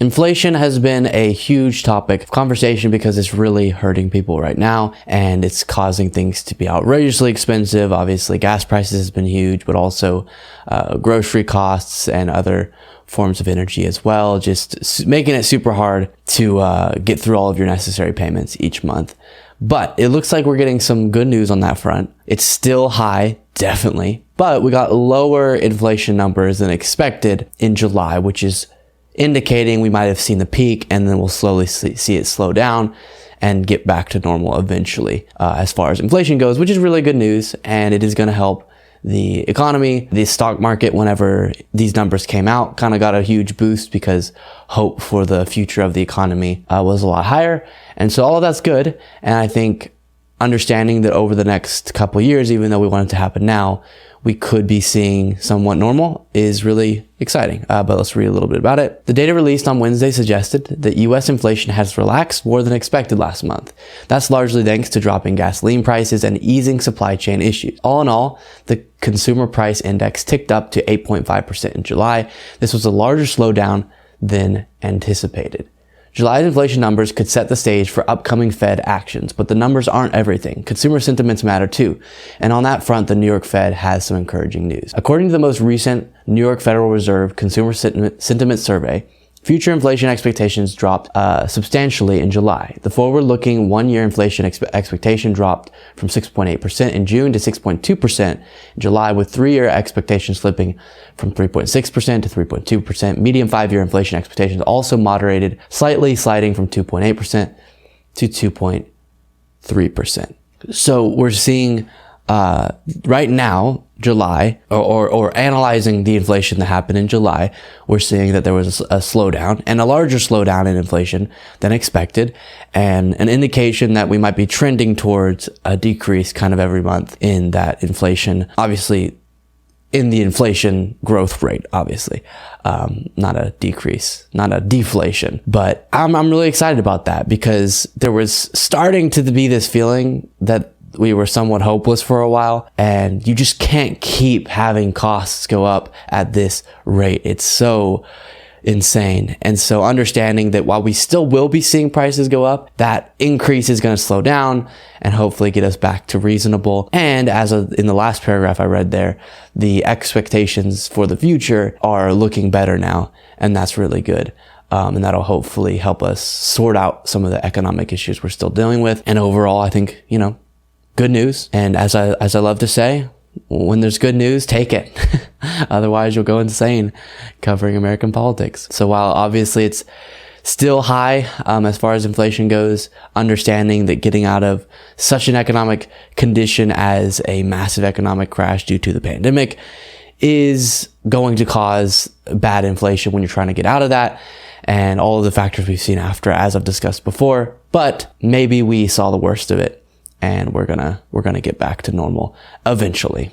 Inflation has been a huge topic of conversation because it's really hurting people right now and it's causing things to be outrageously expensive. Obviously, gas prices has been huge, but also grocery costs and other forms of energy as well, just making it super hard to get through all of your necessary payments each month. But it looks like we're getting some good news on that front. It's still high, definitely, but we got lower inflation numbers than expected in July, which is indicating we might have seen the peak and then we'll slowly see it slow down and get back to normal eventually as far as inflation goes, which is really good news. And it is going to help the economy. The stock market, whenever these numbers came out, kind of got a huge boost because hope for the future of the economy was a lot higher. And so all of that's good. And I think understanding that over the next couple of years, even though we want it to happen now, we could be seeing somewhat normal is really exciting. But let's read a little bit about it. The data released on Wednesday suggested that U.S. inflation has relaxed more than expected last month. That's largely thanks to dropping gasoline prices and easing supply chain issues. All in all, the consumer price index ticked up to 8.5% in July. This was a larger slowdown than anticipated. July's inflation numbers could set the stage for upcoming Fed actions, but the numbers aren't everything. Consumer sentiments matter too. And on that front, the New York Fed has some encouraging news. According to the most recent New York Federal Reserve Consumer Sentiment Survey, future inflation expectations dropped substantially in July. The forward-looking one-year inflation expectation dropped from 6.8% in June to 6.2% in July, with three-year expectations slipping from 3.6% to 3.2%. Median five-year inflation expectations also moderated slightly, sliding from 2.8% to 2.3%. So we're seeing right now, July, or analyzing the inflation that happened in July, we're seeing that there was a slowdown and a larger slowdown in inflation than expected, and an indication that we might be trending towards a decrease kind of every month in that inflation. Obviously, in the inflation growth rate, obviously, not a decrease, not a deflation. But I'm really excited about that because there was starting to be this feeling that we were somewhat hopeless for a while, and you just can't keep having costs go up at this rate. It's so insane. And so understanding that while we still will be seeing prices go up, that increase is going to slow down and hopefully get us back to reasonable. And in the last paragraph I read there, the expectations for the future are looking better now, and that's really good. And that'll hopefully help us sort out some of the economic issues we're still dealing with. And overall, I think, good news. And as I love to say, when there's good news, take it. Otherwise, you'll go insane covering American politics. So while obviously it's still high as far as inflation goes, understanding that getting out of such an economic condition as a massive economic crash due to the pandemic is going to cause bad inflation when you're trying to get out of that, and all of the factors we've seen after, as I've discussed before. But maybe we saw the worst of it, and we're gonna get back to normal eventually.